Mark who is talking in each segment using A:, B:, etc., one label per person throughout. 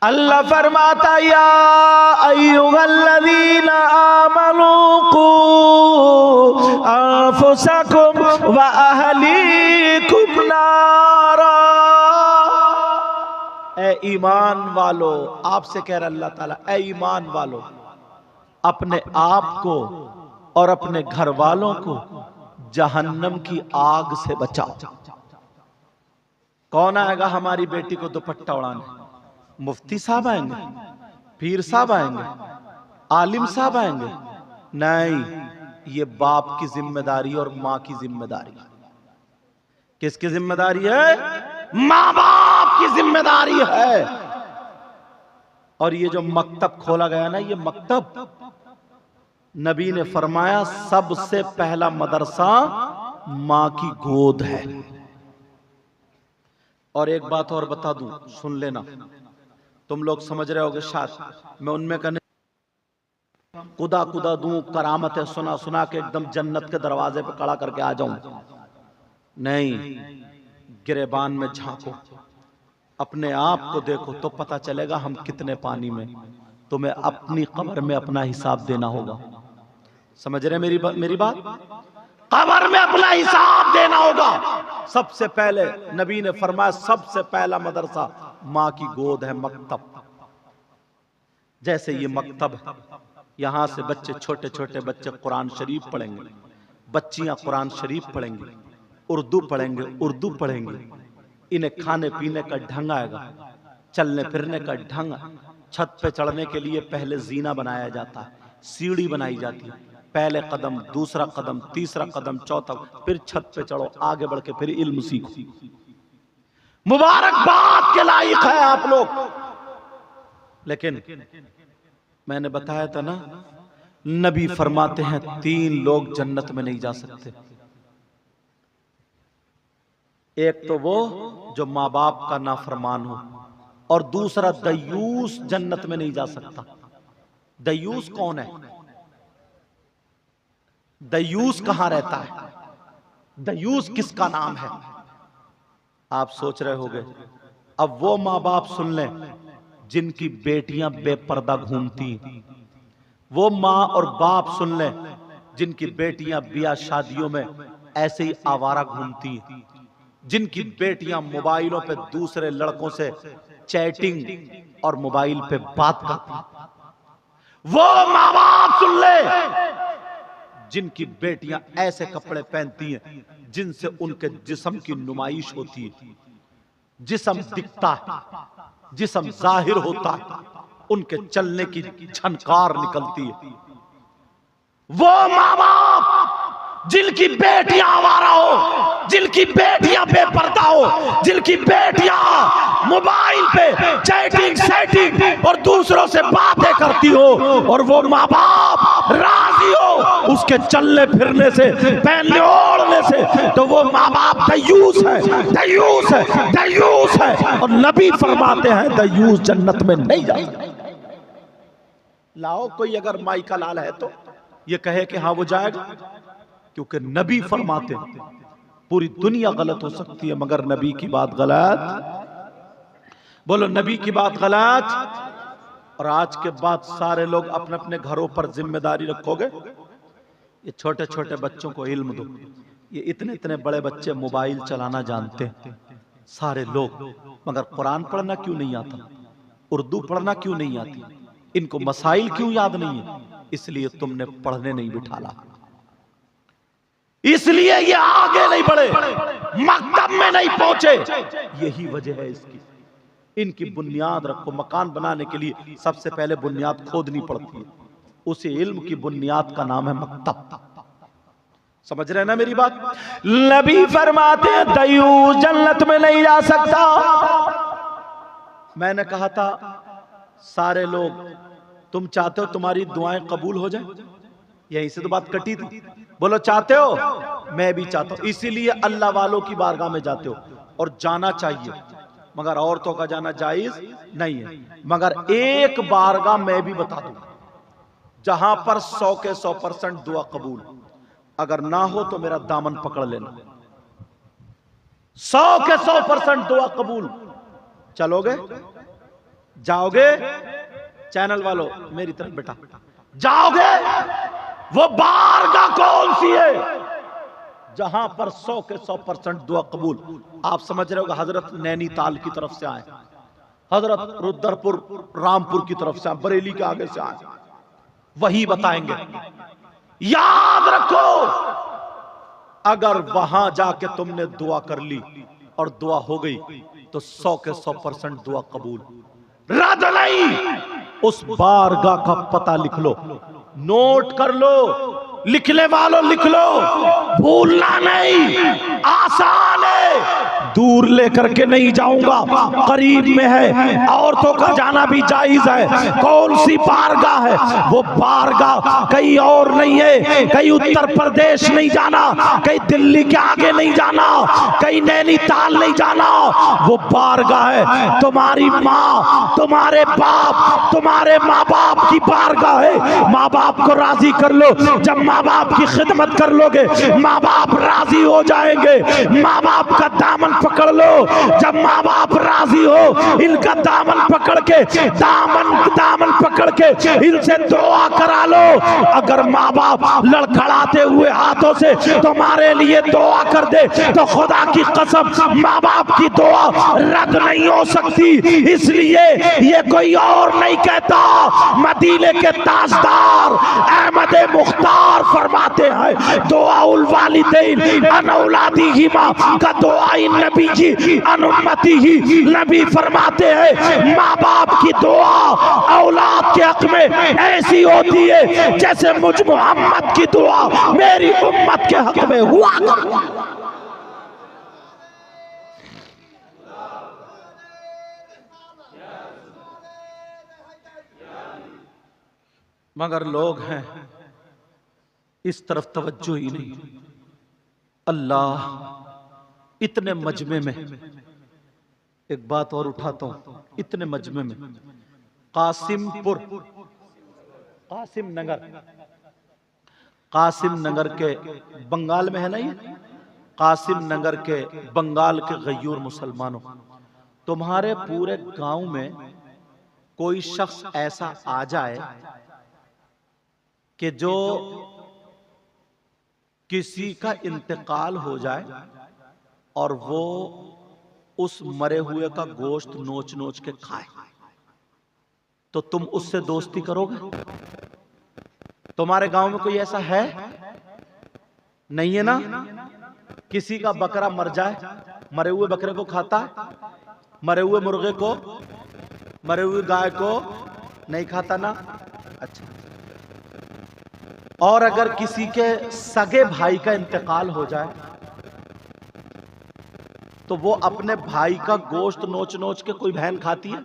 A: अल्लाह फरमाता या अय्युहल्लज़ीना आमनू कू अनफुसकुम व अहलीकुम नारा। ए ईमान वालो, आपसे कह रहा अल्लाह ताला, ए ईमान वालो, अपने आप को और अपने घर वालों को जहन्नम की आग से बचाओ। कौन आएगा हमारी बेटी को दुपट्टा उड़ाने? मुफ्ती साहब आएंगे, पीर साहब आएंगे, आलिम साहब आएंगे? नहीं, ये बाप की जिम्मेदारी और मां की जिम्मेदारी। किसकी जिम्मेदारी है? मां बाप की जिम्मेदारी है। और ये जो मकतब खोला गया ना, ये मकतब नबी ने फरमाया सबसे पहला मदरसा मां की गोद है। और एक बात और बता दूं, सुन लेना, तुम लोग समझ रहे होगे शायद मैं उनमें कहने खुदा खुदा दूं, करामतें सुना सुना के एकदम जन्नत के दरवाजे पे खड़ा करके आ जाऊं। नहीं, गिरेबान में झांको, अपने आप को देखो तो पता चलेगा हम कितने पानी में। तुम्हें अपनी कब्र में अपना हिसाब देना होगा। समझ रहे मेरी बात? कब्र में अपना हिसाब देना होगा। सबसे पहले नबी ने फरमाया सबसे पहला मदरसा मां की गोद है, मकतब। जैसे ये मकतब है, यहां से बच्चे, छोटे छोटे बच्चे कुरान शरीफ पढ़ेंगे, बच्चियां कुरान शरीफ पढ़ेंगी, उर्दू पढ़ेंगे, उर्दू पढ़ेंगे। इन्हें खाने पीने का ढंग आएगा, चलने फिरने का ढंग। छत पे चढ़ने के लिए पहले जीना बनाया जाता है, सीढ़ी बनाई जाती है, पहले कदम, दूसरा कदम, तीसरा कदम, चौथा, फिर छत पे चढ़ो, आगे बढ़ के फिर इल्म सीखो। मुबारकबाद के लायक है आप लोग। लेकिन मैंने बताया था ना, नबी फरमाते हैं 3 लोग जन्नत में नहीं जा सकते। एक तो वो जो माँ बाप का नाफरमान हो, और दूसरा दयूस जन्नत में नहीं जा सकता। दयूस कौन है? दयूस कहां रहता है? दयूस किसका नाम है? आप सोच रहे होंगे। अब वो माँ बाप सुन लें जिनकी बेटियां बेपर्दा घूमती, वो माँ और बाप सुन लें जिनकी बेटियां ब्याह शादियों में ऐसे ही आवारा घूमती, जिनकी बेटियां मोबाइलों पे दूसरे लड़कों से चैटिंग और मोबाइल पे बात करती। वो माँ बाप सुन ले जिनकी बेटियां ऐसे कपड़े पहनती हैं जिनसे उनके जिस्म की नुमाइश होती है, जिस्म दिखता है, जिस्म जाहिर होता है, उनके चलने की झनकार निकलती है। वो माँ बाप जिनकी बेटियां आवारा हो, जिनकी बेटियां बेपर्दा हो, जिनकी बेटियां मोबाइल पे चैटिंग सेटिंग और दूसरों से बातें करती हो, और वो माँ बाप राजी हो उसके चलने फिरने से, पहनने ओढ़ने से, तो वो माँ बाप दयूस है, दयूस है, दयूस है। और नबी फरमाते हैं दयूस जन्नत में नहीं जाएगा। लाओ कोई अगर माई का लाल है तो ये कहे कि हाँ वो जाएगा, क्योंकि नबी फरमाते पूरी दुनिया गलत हो सकती है मगर नबी की बात गलत। बोलो नबी की बात गलत। और आज के बाद सारे लोग अपने अपने घरों पर जिम्मेदारी रखोगे। ये छोटे छोटे बच्चों को इल्म दो। ये इतने इतने बड़े बच्चे मोबाइल चलाना जानते हैं सारे लोग, मगर कुरान पढ़ना क्यों नहीं आता? उर्दू पढ़ना क्यों नहीं आती? इनको मसाइल क्यों याद नहीं है? इसलिए तुमने पढ़ने नहीं बिठाला, इसलिए ये आगे नहीं बढ़े, मकतब में नहीं पहुंचे। यही वजह है इसकी। इनकी बुनियाद रखो। मकान बनाने के लिए सबसे पहले बुनियाद खोदनी पड़ती है, उसी इल्म की बुनियाद का नाम है मकतब। समझ रहे हैं ना मेरी बात? नबी फरमाते हैं दयूस जन्नत में नहीं जा सकता। मैंने कहा था सारे लोग, तुम चाहते हो तुम्हारी दुआएं कबूल हो जाए? यहीं से तो बात कटी थी। बोलो चाहते हो? मैं भी चाहता हूं, इसीलिए अल्लाह वालों की बारगाह में जाते हो, और जाना चाहिए, मगर औरतों का जाना जायज नहीं है। मगर एक बारगाह मैं भी बता दूं जहां पर 100 के 100% दुआ कबूल। अगर ना हो तो मेरा दामन पकड़ लेना। 100 के 100% दुआ कबूल। चलोगे? जाओगे चैनल वालों मेरी तरफ बेटा, जाओगे वो बारगाह कौन सी है जहां पर 100 के 100% दुआ कबूल। आप समझ रहे हो हजरत नैनीताल की तरफ से आए, हजरत रुद्रपुर रामपुर की तरफ से, बरेली के आगे से आए, वही बताएंगे। याद रखो अगर वहां जाके तुमने दुआ कर ली और दुआ हो गई तो 100 के 100% दुआ कबूल, रद्द नहीं। उस बारगाह का पता लिख लो, नोट कर लो, लिखने वालों लिख लो, भूलना नहीं। आसान है, दूर लेकर के नहीं जाऊंगा, करीब में है, औरतों का जाना भी जायज है। कौन सी बारगाह है? वो बारगाह कहीं और नहीं है, कहीं उत्तर प्रदेश नहीं जाना, कहीं दिल्ली के आगे नहीं जाना, कहीं नैनीताल नहीं जाना। वो बारगाह है तुम्हारी माँ, तुम्हारे बाप, तुम्हारे माँ बाप की बारगाह है। माँ बाप को राजी कर लो, जब माँ बाप की खिदमत कर लोगे माँ बाप राजी हो जाएंगे। माँ बाप का दामन पकड़ लो, जब माँ बाप राजी हो इनका दामन पकड़ के, दामन पकड़ के इनसे दुआ करा लो। अगर माँ बाप लड़खड़ाते हुए हाथों से तुम्हारे लिए दुआ कर दे तो खुदा की कसम माँ बाप की दुआ रद्द नहीं हो सकती। इसलिए ये कोई और नहीं कहता, मदीने के ताजदार अहमद मुख्तार फरमाते हैं दुआउल वालिदैन अन औलादिहिमा का दुआ नबी जी अनुमति ही। नबी फरमाते हैं माँ बाप की दुआ औलाद के हक में ऐसी होती है जैसे मुझ मोहम्मद की दुआ मेरी उम्मत के हक में हुआ करती। मगर लोग हैं इस तरफ तवज्जो ही नहीं। अल्लाह इतने मजमे में एक बात और उठाता हूं, इतने मजमे में कासिमपुर, कासिम नगर के बंगाल में है ना, ये कासिम नगर के बंगाल के गयूर मुसलमानों, तुम्हारे पूरे गांव में कोई शख्स ऐसा आ जाए कि जो किसी का इंतकाल हो जाए और वो उस मरे हुए का गोश्त नोच नोच के खाए, तो तुम उससे दोस्ती करोगे? तुम्हारे गांव में कोई ऐसा है? नहीं है ना? किसी का बकरा मर जाए, मरे हुए बकरे को खाता है, मरे हुए मुर्गे को, मरे हुए गाय को नहीं खाता ना? अच्छा, और अगर किसी के सगे भाई का इंतकाल हो जाए तो वो अपने भाई का गोश्त नोच नोच के, कोई बहन खाती है,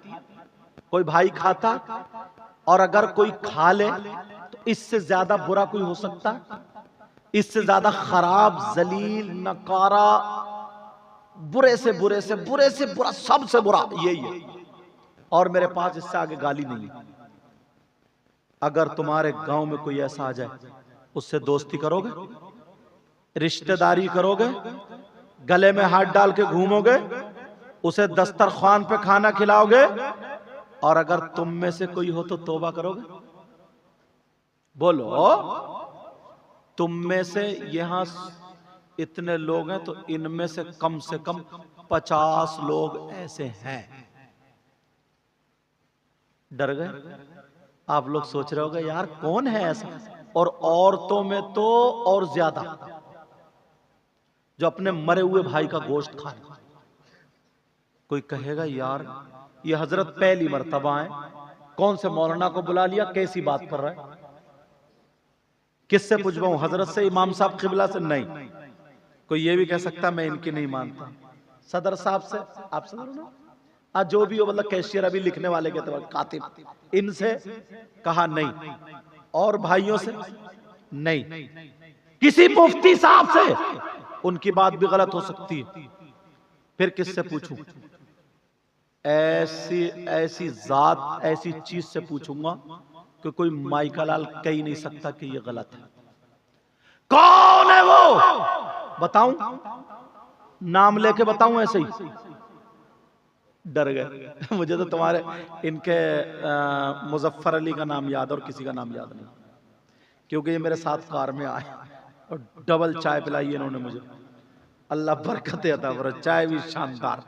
A: कोई भाई खाता, और अगर कोई खा ले तो इससे ज्यादा बुरा कोई हो सकता? इससे ज्यादा खराब, जलील, नकारा, बुरे से बुरे से बुरे से बुरा, सबसे बुरा यही है। और मेरे पास इससे आगे गाली नहीं है। अगर तुम्हारे गांव में कोई ऐसा आ जाए, उससे दोस्ती करोगे, रिश्तेदारी करोगे, गले में हाथ डाल के घूमोगे, उसे दस्तरखान पे खाना खिलाओगे, और अगर तुम में से कोई हो तो तौबा करोगे? बोलो, तुम में से यहां इतने लोग हैं तो इनमें से कम 50 लोग ऐसे हैं। डर गए? आप लोग सोच रहे होगे यार कौन है ऐसा? और औरतों में तो और ज्यादा, जो अपने मरे हुए भाई का गोश्त खाए। कोई कहेगा यार ये हजरत पहली मर्तबा है, कौन से मौलाना को बुला लिया, कैसी बात कर रहा है? किससे पूछवाऊं, हजरत से, इमाम साहब किबला से? नहीं। कोई ये भी कह सकता मैं इनकी नहीं मानता, सदर साहब से, आप सदर हो ना, आज जो भी हो, मतलब कैशियर अभी लिखने वाले के तौर कातिब, इनसे कहा नहीं, और भाइयों से नहीं, किसी मुफ्ती साहब से, उनकी बात भी गलत हो सकती है। फिर किससे पूछूं? ऐसी जात, ऐसी चीज से पूछूंगा कि कोई माइका लाल कह ही नहीं सकता कि ये गलत है। कौन है वो? बताऊं? नाम लेके बताऊं? ऐसे ही डर गए। मुझे तो तुम्हारे इनके मुजफ्फर अली का नाम याद और किसी का नाम याद नहीं, क्योंकि ये मेरे साथ कार में आए और डबल चाय पिलाई इन्होंने मुझे। अल्लाह बरकत अता फरमाए। चाय भी शानदार,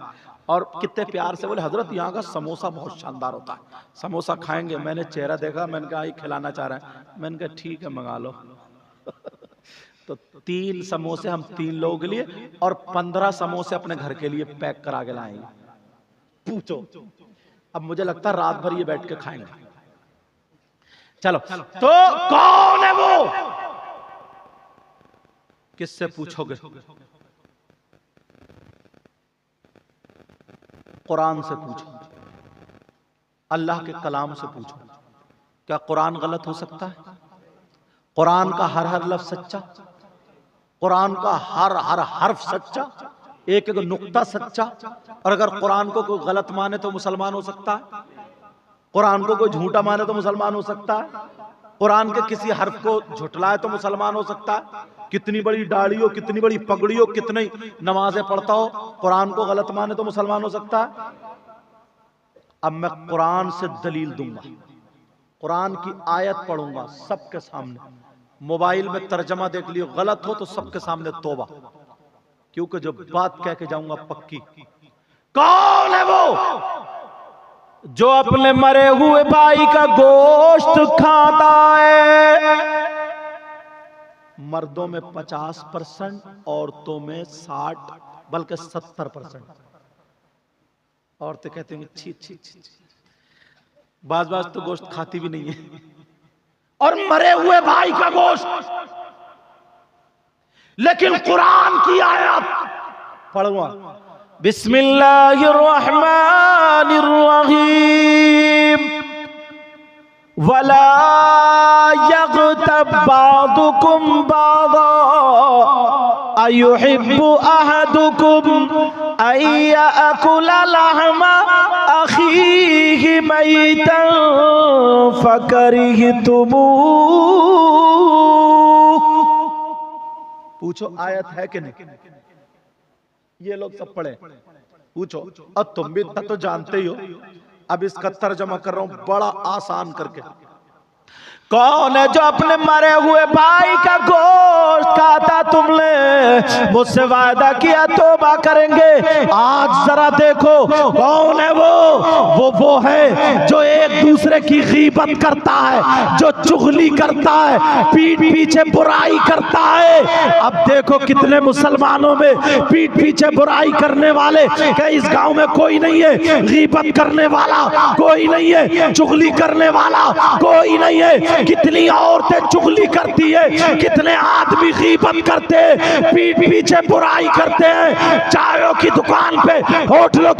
A: और कितने प्यार से बोले हजरत यहाँ का समोसा बहुत शानदार होता है, समोसा खाएंगे। मैंने चेहरा देखा, मैंने कहा ये खिलाना चाह रहा है, मैंने कहा ठीक है मंगा लो। तो 3 समोसे हम 3 लोगों के लिए और 15 समोसे अपने घर के लिए पैक करा के लाएंगे। पूछो, अब मुझे लगता है रात भर ये बैठ के खाएंगे। चलो, तो कौन है वो? किससे पूछोगे? कुरान से पूछो, अल्लाह के कलाम से पूछो। क्या कुरान गलत हो सकता है? कुरान का हर हर लफ्ज सच्चा, कुरान का हर हर हर्फ सच्चा, एक एक नुक्ता सच्चा। और अगर कुरान को कोई गलत माने तो मुसलमान हो सकता है, कुरान को कोई झूठा माने तो मुसलमान हो सकता है, कुरान के किसी हर्फ को झुटलाए तो मुसलमान हो सकता है। कितनी बड़ी दाढ़ी हो, कितनी बड़ी पगड़ी हो, कितनी नमाजें पढ़ता हो, कुरान को गलत माने तो मुसलमान हो सकता है। अब मैं कुरान से दलील दूंगा, कुरान की आयत पढ़ूंगा सबके सामने। मोबाइल में तर्जमा देख लियो, गलत हो तो सबके सामने तौबा, क्योंकि जो बात कह के जाऊंगा पक्की। कौन है वो जो अपने मरे हुए भाई का गोश्त खाता है? मर्दों में 50%, औरतों में 60 बल्कि 70%। औरतें कहती हैं छी छी छी, बाज बाज तो गोश्त खाती भी नहीं है, और मरे हुए भाई का गोश्त। लेकिन कुरान की आयत पढ़ूंगा, बिस्मिल्लाहिर्रहमानिर्रहीम, वला यग़्तब बादुकुम बादा अयुहिब्बु अहदुकुम अयअकुला लहमा अखीहि मैतन फकरिहतुमूह। पूछो आयत है कि नहीं? ये लोग सब पढ़े, पूछो। और तुम भी इतना तो जानते ही हो, अब इसका तर्जमा कर रहा हूं बड़ा आसान करके। कौन है जो अपने मरे हुए भाई का गोश्त खाता? तुमने मुझसे वादा किया तौबा करेंगे, आज जरा देखो कौन है वो है जो एक दूसरे की गीबत करता है, जो चुगली करता है, पीठ पीछे बुराई करता है। अब देखो कितने मुसलमानों में पीठ पीछे बुराई करने वाले, क्या इस गांव में कोई नहीं है? गीबत करने वाला कोई नहीं है, चुगली करने वाला कोई नहीं है। कितनी औरतें चुगली करती है, कितने आदमी गीबत करते हैं, पीठ पीछे बुराई करते हैं। चायों की दुकान पे, होटलों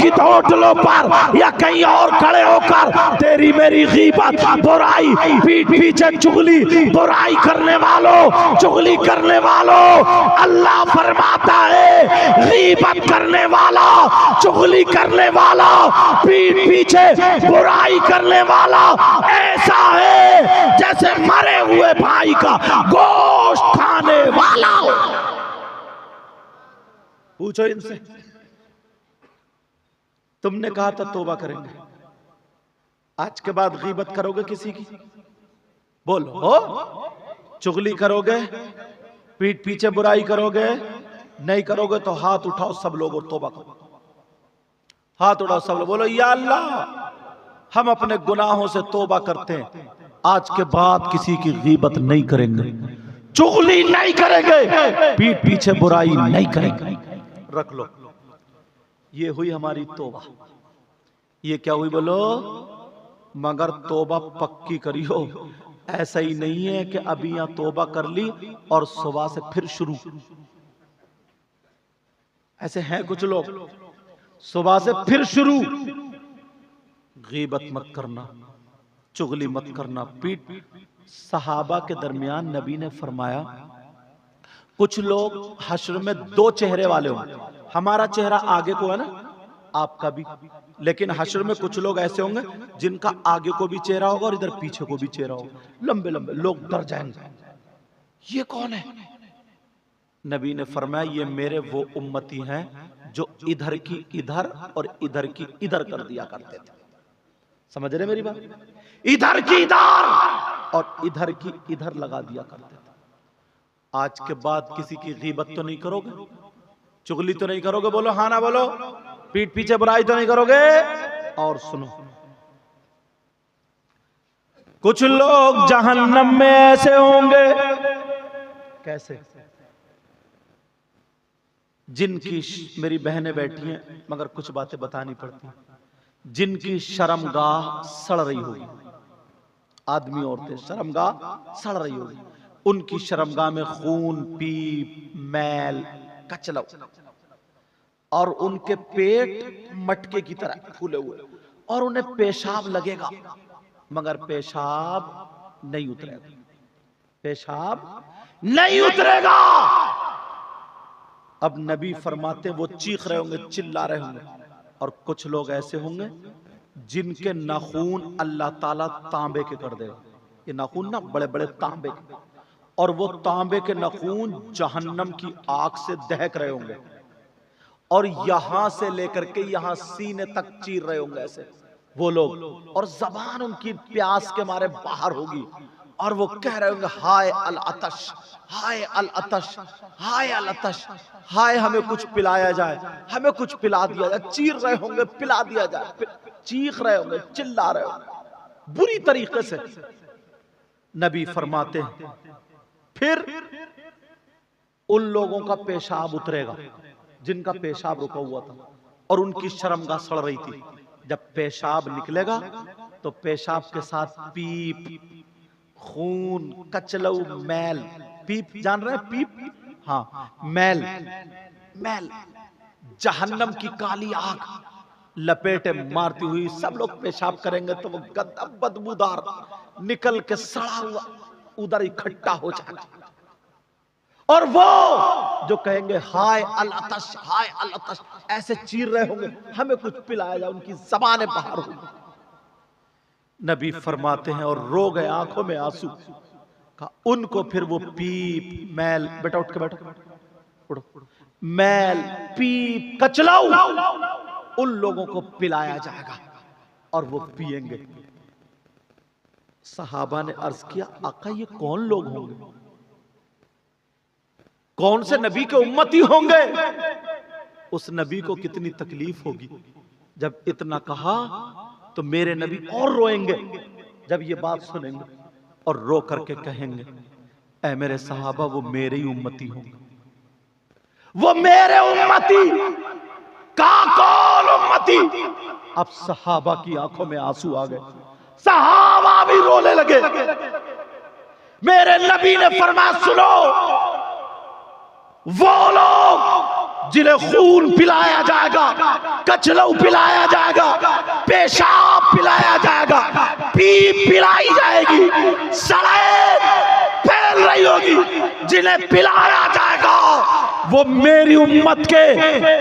A: पर या कहीं और खड़े होकर तेरी मेरी गीबत, बुराई, पीठ पीछे चुगली, बुराई करने वालों, चुगली करने वालों, अल्लाह फरमाता है गीबत करने वाला, चुगली करने वाला, पीठ पीछे बुराई करने वाला ऐसा है जैसे मरे हुए भाई का गोश्त खाने वाला हो। पूछो इनसे, तुमने कहा था तौबा करेंगे, आज के बाद गीबत करोगे किसी की? बोलो हो? चुगली करोगे, पीठ पीछे बुराई करोगे? नहीं करोगे तो हाथ उठाओ सब लोग और तौबा करो। हाथ उठाओ सब लोग, बोलो या अल्लाह हम अपने गुनाहों से तौबा करते हैं, आज के बाद किसी की गीबत नहीं करेंगे, चुगली नहीं करेंगे, पीठ पीछे बुराई नहीं करेंगे। रख लो, ये हुई हमारी तौबा। ये क्या हुई बोलो? मगर तौबा पक्की करियो, ऐसा ही नहीं है कि अभी यहां तौबा कर ली और सुबह से फिर शुरू। ऐसे हैं कुछ लोग, सुबह से फिर शुरू। गीबत मत करना, चुगली मत करना, पीठ। सहाबा के दरमियान नबी ने फरमाया कुछ लोग हश्र में 2 चेहरे वाले होंगे। हमारा चेहरा आगे को है ना, आपका भी, लेकिन हश्र में कुछ लोग ऐसे होंगे जिनका आगे को भी चेहरा होगा और इधर पीछे को भी चेहरा होगा। लंबे लंबे लोग डर जाएंगे, ये कौन है? नबी ने फरमाया ये मेरे वो उम्मती हैं जो इधर की इधर और इधर की इधर कर दिया करते थे। समझ रहे मेरी बात? इधर की इधर और इधर की इधर लगा दिया करते थे। आज के बाद किसी की गीबत तो नहीं करोगे, चुगली तो नहीं करोगे, बोलो हाँ ना बोलो, पीठ पीछे बुराई तो नहीं करोगे। और सुनो, कुछ लोग जहन्नम में ऐसे होंगे, कैसे? जिनकी, मेरी बहनें बैठी हैं मगर कुछ बातें बतानी पड़ती, जिनकी शर्मगाह सड़ रही होगी, आदमी औरतें शर्मगाह सड़ रही होगी, उनकी शर्मगाह में खून, पीप, मैल, कचलव, और उनके पेट मटके की तरह फूले हुए, और उन्हें पेशाब लगेगा मगर पेशाब नहीं उतरेगा, पेशाब नहीं उतरेगा। अब नबी फरमाते वो चीख रहे होंगे, चिल्ला रहे होंगे, और कुछ लोग ऐसे होंगे जिनके नाखून अल्लाह ताला तांबे के कर देगा। ये नाखून ना बड़े बड़े तांबे के, और वो तांबे के नाखून जहन्नम की आग से दहक रहे होंगे, और यहां से लेकर के यहां सीने तक चीर रहे होंगे ऐसे वो लोग, और जबान उनकी प्यास के मारे बाहर होगी, और वो कह रहे होंगे हाय अल अतश, हाय अल अतश, हाय अल अतश, हाय हमें कुछ पिलाया जाए, हमें कुछ पिला दिया जाए। चीर रहे होंगे, पिला दिया जाए, चीख रहे होंगे, चिल्ला रहे होंगे बुरी तरीके से। नबी फरमाते हैं फिर उन लोगों का पेशाब उतरेगा जिनका पेशाब रुका हुआ था और उनकी शर्मगाह सड़ रही थी। जब पेशाब निकलेगा तो पेशाब के साथ पीप, खून, कचलऊ, मैल, पीप जान रहे हैं? पीप, हाँ, मैल, मैल, जहन्नम की काली आग लपेटे मारती हुई सब लोग पेशाब करेंगे तो वो गंदा बदबूदार निकल के सड़ा हुआ उधर इकट्ठा हो जाएगा, और वो जो कहेंगे हाय अल अतश, हाय अल अतश, ऐसे चीर रहे होंगे हमें कुछ पिलाया जाए, उनकी जबानें बाहर होंगी। नबी फरमाते हैं और रो गए, आंखों में आंसू का, उनको फिर वो पीप, मैल, बेटा उठ के बैठो, उठो, मैल, पीप, कचलाऊ उन लोगों को पिलाया जाएगा और वो पिएंगे। सहाबा ने अर्ज किया आका ये कौन लोग होंगे, कौन से नबी के उम्मती होंगे? उस नबी को कितनी तकलीफ होगी। जब इतना कहा तो मेरे नबी और रोएंगे जब ये बात सुनेंगे, और रो करके कहेंगे ऐ मेरे सहाबा वो मेरे ही उम्मती होंगे, वो मेरे उम्मती का कौन उम्मती। अब सहाबा की आंखों में आंसू आ गए, सहाबा भी रोने लगे। मेरे नबी ने फरमाया सुनो, वो लोग जिन्हें खून पिलाया जाएगा, कचलऊ पिलाया जाएगा, पेशाब पिलाया जाएगा, पीप पिलाई जाएगी, सड़े फैल रही होगी, जिन्हें पिलाया जाएगा वो मेरी उम्मत के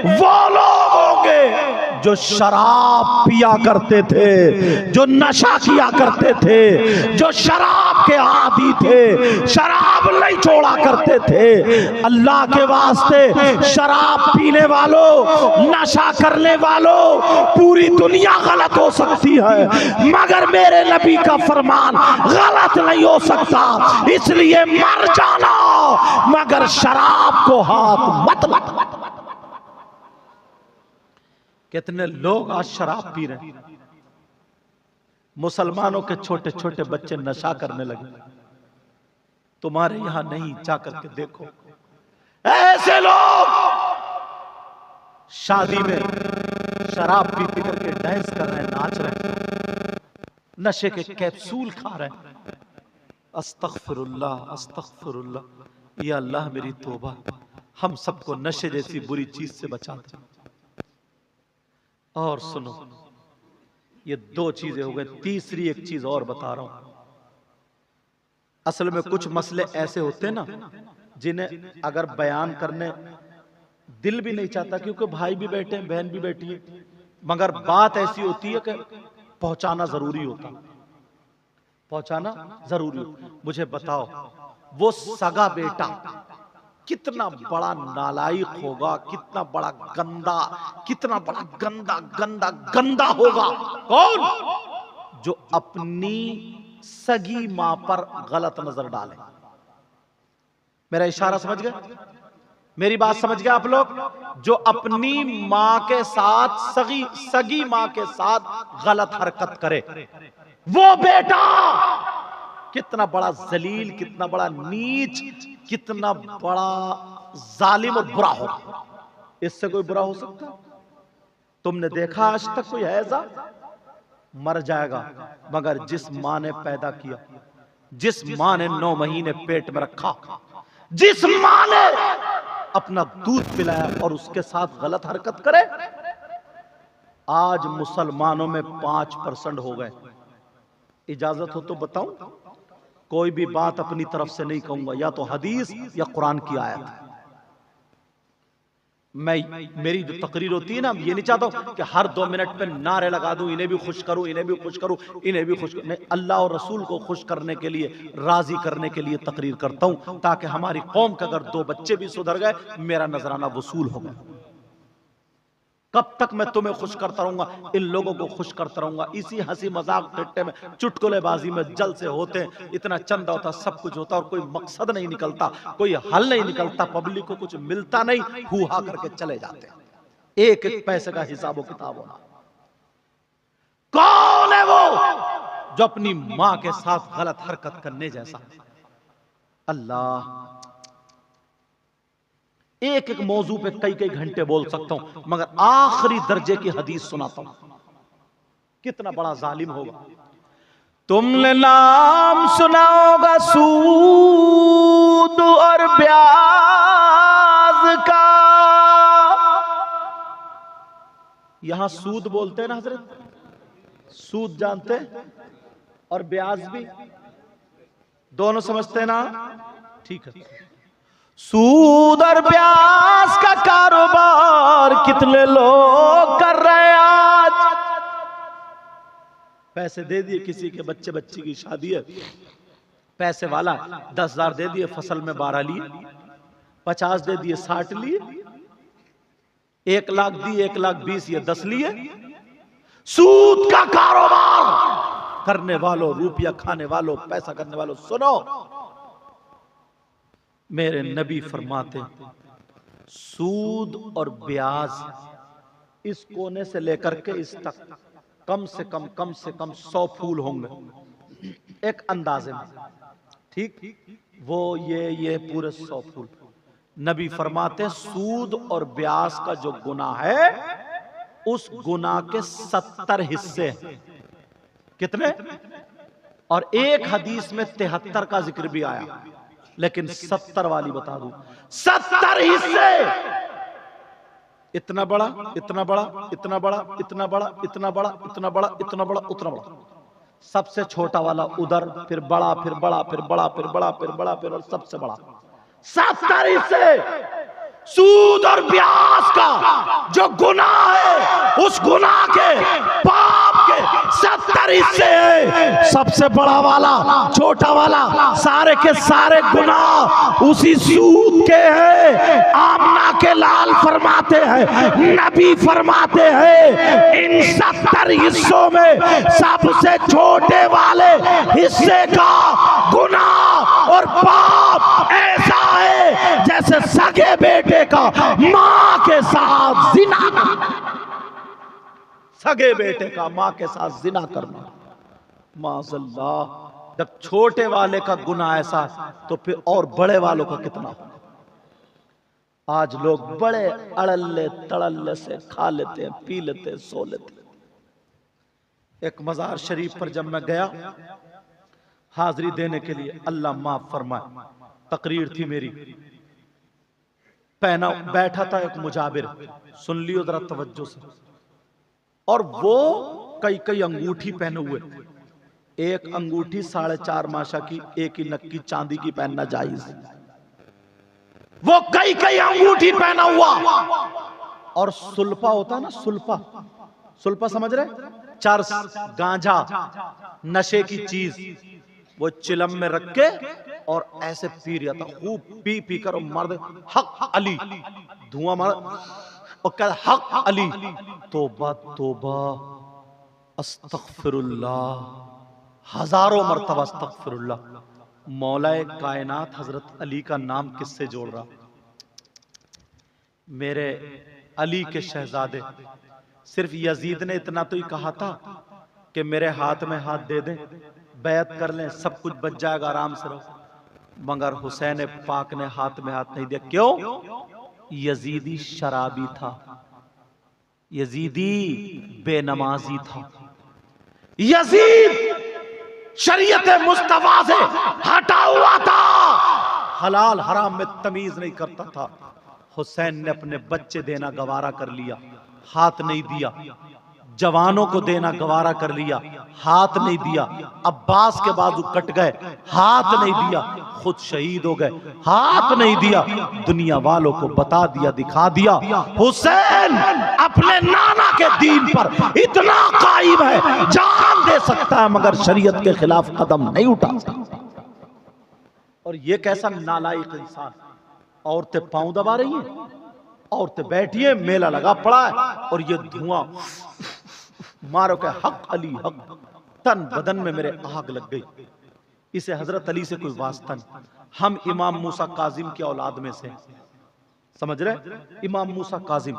A: वो लोग होंगे जो शराब पिया करते थे, जो नशा किया करते थे, जो शराब के आदी थे, शराब नहीं छोड़ा करते थे। अल्लाह के वास्ते शराब पीने वालों, नशा करने वालों, पूरी दुनिया गलत हो सकती है मगर मेरे नबी का फरमान गलत नहीं हो सकता, इसलिए मर जाना मगर शराब को हाथ मत मत मत। कितने लोग आज शराब पी रहे हैं, मुसलमानों के छोटे छोटे बच्चे नशा करने लगे। तुम्हारे यहां नहीं, जाकर के देखो ऐसे लोग शादी में शराब पी पी करके डांस कर रहे हैं, नाच रहे हैं, नशे के कैप्सूल खा रहे हैं। अस्तगफिरुल्लाह, अस्तगफिरुल्लाह, या अल्लाह मेरी तौबा, हम सबको नशे जैसी बुरी चीज से बचा दे। और सुनो, ये दो चीजें हो गई, तीसरी एक चीज और बता रहा हूं। असल में कुछ मसले ऐसे होते हैं ना जिन्हें अगर बयान करने दिल भी नहीं चाहता, क्योंकि भाई भी बैठे हैं, बहन भी बैठी है, मगर बात ऐसी होती है कि पहुंचाना जरूरी होता, पहुंचाना जरूरी। मुझे बताओ, वो सगा बेटा कितना बड़ा नालायक होगा, कितना बड़ा गंदा, कितना बड़ा गंदा गंदा गंदा होगा। कौन? जो अपनी सगी मां पर गलत नजर डाले। मेरा इशारा समझ गए? मेरी बात समझ गए आप लोग? जो अपनी मां के साथ, सगी मां के साथ गलत हरकत करे, वो बेटा कितना बड़ा जलील, कितना बड़ा नीच, कितना बड़ा जालिम और बुरा हो। इससे कोई बुरा हो सकता? तुमने देखा आज तक कोई ऐसा? मर जाएगा। मगर जिस मां ने पैदा किया, जिस मां ने 9 महीने पेट में रखा, जिस मां ने अपना दूध पिलाया और उसके साथ गलत हरकत करे, आज मुसलमानों में 5% हो गए। इजाजत हो तो बताऊं? कोई भी बात अपनी तरफ से नहीं कहूंगा, या तो हदीस या कुरान की आयत। मेरी जो तकरीर होती है ना, ये नहीं चाहता हूं कि हर 2 मिनट पे नारे लगा दूं, इन्हें भी खुश करूं, इन्हें भी खुश करूं, इन्हें भी खुश करूं। नहीं, अल्लाह और रसूल को खुश करने के लिए, राजी करने के लिए तकरीर करता हूं, ताकि हमारी कौम के अगर 2 बच्चे भी सुधर गए, मेरा नजराना वसूल होगा। कब तक मैं तुम्हें खुश करता रहूंगा, इन लोगों को खुश करता रहूंगा। इसी हंसी मजाक टिट्टे में, चुटकुलेबाजी में जल से होते हैं, इतना चंदा होता, सब कुछ होता, और कोई मकसद नहीं निकलता, कोई हल नहीं निकलता, पब्लिक को कुछ मिलता नहीं, हुआ करके चले जाते हैं। एक एक पैसे का हिसाब व किताब होना। कौन है वो जो अपनी मां के साथ गलत हरकत करने जैसा? अल्लाह, एक एक मौजू पे कई कई घंटे बोल सकता हूं, मगर आखिरी दर्जे की हदीस सुनाता हूं। कितना बड़ा जालिम होगा। तुमने नाम सुना होगा सूद और ब्याज का। यहां सूद बोलते हैं ना हजरत, सूद जानते हैं, और ब्याज भी दोनों समझते हैं ना? ठीक है। सूद और ब्याज का कारोबार कितने लोग कर रहे हैं आज। पैसे दे दिए, किसी के बच्ची की शादी है, पैसे वाला 10,000 दे दिए, फसल में 12 लिए, 50 दे दिए, 60 लिए, 1 लाख दिए, 1,20,000 ये 10 लिए। सूद का कारोबार करने वालों, रुपया खाने वालों, पैसा करने वालों, सुनो, मेरे नबी फरमाते, सूद और ब्याज इस कोने से लेकर के इस तक कम से कम 100 फूल होंगे एक अंदाजे में, ठीक? वो ये पूरे 100 फूल। नबी फरमाते, सूद और ब्याज का जो गुनाह है, उस गुनाह के 70 हिस्से हैं। कितने? और एक हदीस में 73 का जिक्र भी आया, लेकिन 70 वाली बता दूं, 70 हिस्से। इतना बड़ा, इतना बड़ा, इतना बड़ा, इतना बड़ा, इतना बड़ा, इतना बड़ा, इतना बड़ा, उतना बड़ा, सबसे छोटा वाला उधर, फिर बड़ा, फिर बड़ा, फिर बड़ा, फिर बड़ा, फिर बड़ा, फिर और सबसे बड़ा। 70 हिस्से सूद और ब्याज का जो गुनाह है, उस गुनाह के पाप के 70 हिस्से हैं। सबसे बड़ा वाला, छोटा वाला, सारे के सारे गुनाह उसी सूद के हैं। आमना के लाल फरमाते हैं, नबी फरमाते हैं, इन 70 हिस्सों में सबसे छोटे वाले हिस्से का गुनाह और पाप ऐसा है जैसे सगे बेटे का मां के साथ जिना करना। सगे बेटे का मां के साथ जिना करना, माज़अल्लाह। जब छोटे वाले का गुनाह ऐसा, तो फिर और बड़े वालों का कितना होगा। आज लोग बड़े अड़ल्ले तड़ल्ले से खा लेते हैं, पी लेते हैं, सो लेते हैं। एक मजार शरीफ पर जब मैं गया हाजिरी देने के लिए, अल्लाह माफ फरमाए, तकरीर थी मेरी, पहना बैठा था एक मुजाबिर, सुन लियो जरा तवज्जो से, और वो कई अंगूठी पहने हुए। एक अंगूठी 4.5 माशा की, एक ही नक्की चांदी की पहनना जायज, वो कई अंगूठी पहना हुआ। और सुल्फा होता ना, सुल्फा, सुल्फा समझ रहे? चरस, गांजा, नशे की चीज, वो चिलम में रख के और ऐसे पी रहा था, खूब पी पी कर मर्द हक अली, धुआं मार और कह हक अली। तोबा तोबा, अस्तगफिरुल्लाह, हजारों मर्तबा अस्तगफिरुल्लाह। मौलाए कायनात हजरत अली का नाम किससे जोड़ रहा? मेरे अली के शहजादे। सिर्फ यजीद ने इतना तो ही कहा था कि मेरे हाथ में हाथ दे दें, बैत कर लें, सब कुछ बच जाएगा, आराम से रहो। मगर हुसैन पाक ने हाथ में हाथ नहीं दिया। क्यों? यजीदी शराबी था, यजीदी बेनमाजी था, यजीद शरीयत मुस्तफा से हटा हुआ था, हलाल हराम में तमीज नहीं करता था। हुसैन ने अपने बच्चे देना गवारा कर लिया, हाथ नहीं दिया। जवानों को देना गवारा कर लिया, हाथ नहीं दिया। अब्बास के बाजू कट गए, हाथ नहीं दिया। खुद शहीद हो गए, हाथ नहीं दिया। दुनिया वालों को बता दिया, दिखा दिया, हुसैन अपने नाना के दीन पर इतना कायम है, जान दे सकता है मगर शरीयत के खिलाफ कदम नहीं उठा सकता। और ये कैसा नालायक इंसान। औरतें पांव दबा रही हैं, औरतें बैठी है, मेला लगा पड़ा है, और ये धुआं मारो के हक अली हक, तन बदन में मेरे आग लग गई। इसे हजरत अली से कोई वास्ता नहीं। हम इमाम मूसा काजिम की औलाद में से, समझ रहे? इमाम मूसा काजिम,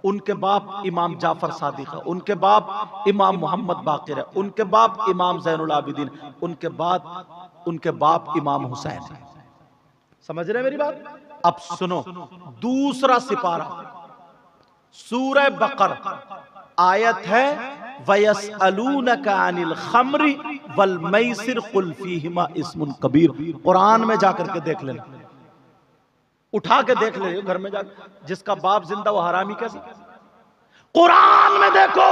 A: उनके बाप इमाम जाफर सादिक है, उनके बाप इमाम मोहम्मद बाकिर है, उनके बाप इमाम ज़ैनुल आबिदीन, उनके बाप इमाम हुसैन है। समझ रहे मेरी बात? अब सुनो, दूसरा सिपारा सूरह बकर, आयत है वयसअलूनका अनिल खम्रि वल मैसिर कुल फीहिमा इस्मुन कबीर। कुरान में जाकर के देख लेना, उठा के देख ले घर में जाकर। जिसका बाप जिंदा वो हरामी कैसे? कुरान में देखो,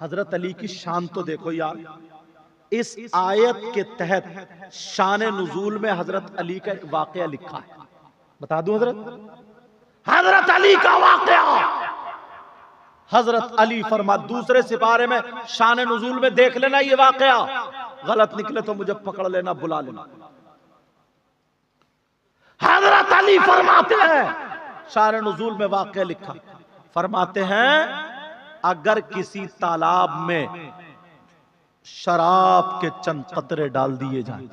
A: हजरत अली की शान तो देखो यार। इस आयत के तहत शान नुजूल में हजरत अली का एक वाकया लिखा है, बता दूं हजरत अली का वाकया। हजरत अली फरमा, दूसरे सिपारे में शान नुजूल में देख लेना ये वाकया, गलत निकले तो मुझे पकड़ लेना, बुला लेना। हजरत अली फरमाते हैं, शान नुजूल में वाकया लिखा, फरमाते हैं अगर किसी तालाब में शराब के चंद कतरे डाल दिए जाए,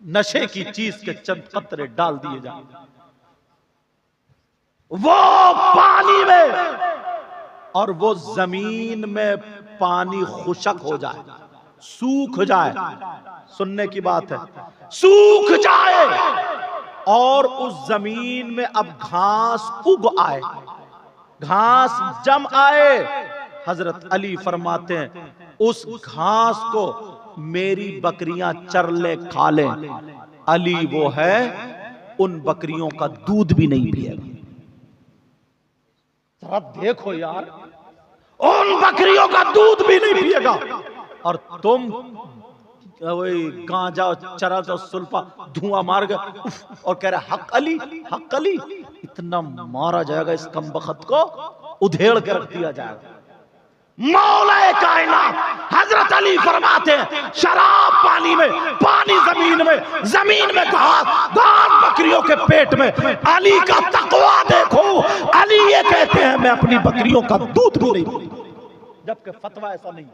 A: नशे की चीज के चंद कतरे डाल दिए जाए, वो पानी में और वो जमीन में पानी खुशक हो जाए, सूख जाए, सुनने की बात है, सूख जाए, और उस जमीन में अब घास उग आए, घास जम आए, हजरत अली फरमाते हैं उस घास को मेरी बकरियां चर ले खा ले। अली वो है उन बकरियों का दूध भी नहीं पिएगा। जरा देखो यार, उन बकरियों का दूध भी नहीं पिएगा, और तुम वही गांजा चरा तो सुल्फा धुआं मार गए और कह रहे हक अली हक अली। इतना मारा जाएगा इस कमबख्त को, उधेड़ के रख दिया जाएगा। मौलाए कायनात हजरत अली फरमाते हैं शराब पानी में, पानी जमीन में, जमीन में घास, घास बकरियों के पेट में। अली का तकवा देखो, अली ये कहते हैं मैं अपनी बकरियों का दूध भी नहीं पीता, जबकि फतवा ऐसा नहीं।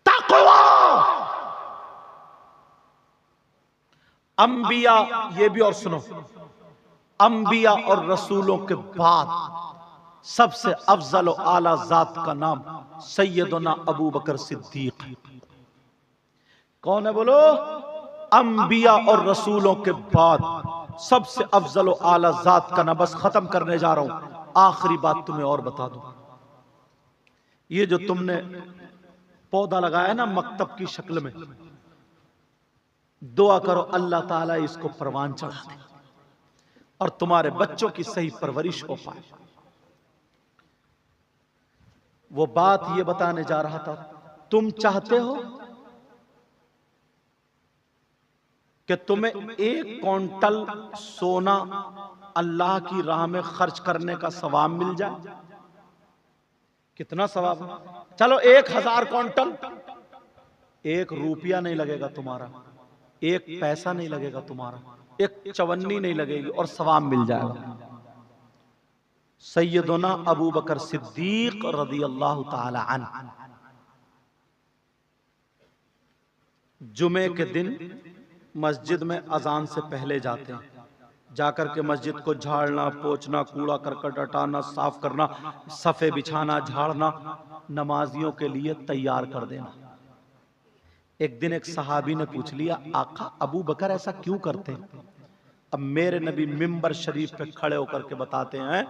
A: तकवा, अंबिया, ये भी और सुनो, अंबिया और रसूलों के बाद सबसे अफजल और आला जात का नाम सैयदना अबू बकर सिद्दीक। कौन है बोलो? अंबिया और रसूलों के बाद सबसे अफजल और आला जात का नाम। बस खत्म करने जा रहा हूं, आखिरी बात तुम्हें और बता दूं। ये जो तुमने पौधा लगाया ना मकतब की शक्ल में, दुआ करो अल्लाह ताला इसको परवान चढ़ा दे और तुम्हारे बच्चों की सही परवरिश हो पाए। वो बात ये बताने जा रहा था, तुम चाहते हो कि तुम्हें 1 क्विंटल सोना अल्लाह की राह में खर्च करने का सवाब मिल जाए? कितना सवाब? चलो 1000 क्विंटल, 1 रुपया नहीं लगेगा तुम्हारा, एक पैसा नहीं लगेगा तुम्हारा, एक चवन्नी नहीं लगेगी और सवाब मिल जाएगा। सैयदना अबू बकर सिद्दीक रज़ी अल्लाह ताला अन्हु जुमे के दिन मस्जिद में अजान से पहले जाते हैं, जाकर के मस्जिद को झाड़ना, पोंछना, कूड़ा करकट हटाना, साफ करना, सफ़े बिछाना, झाड़ना, नमाजियों के लिए तैयार कर देना। एक दिन एक सहाबी ने पूछ लिया, आका अबू बकर ऐसा क्यों करते हैं? अब मेरे नबी मिंबर शरीफ पे खड़े होकर के बताते हैं,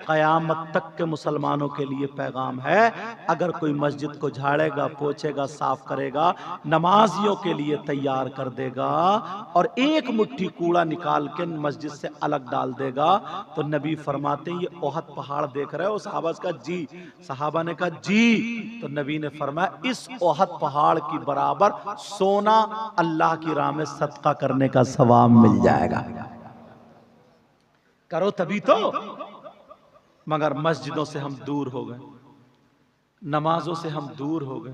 A: कयामत तक के मुसलमानों के लिए पैगाम है, अगर कोई मस्जिद को झाड़ेगा, पोछेगा, साफ करेगा, नमाजियों के लिए तैयार कर देगा और एक मुट्ठी कूड़ा निकाल के मस्जिद से अलग डाल देगा, तो नबी फरमाते हैं, ये ओहद पहाड़ देख रहे हो? सहाबा का जी। सहाबा ने कहा जी। तो नबी ने फरमाया, इस ओहद पहाड़ की बराबर सोना अल्लाह की राह में सदका करने का सवाब मिल जाएगा। करो तभी तो। मगर मस्जिदों से हम दूर हो गए, नमाजों से हम दूर हो गए,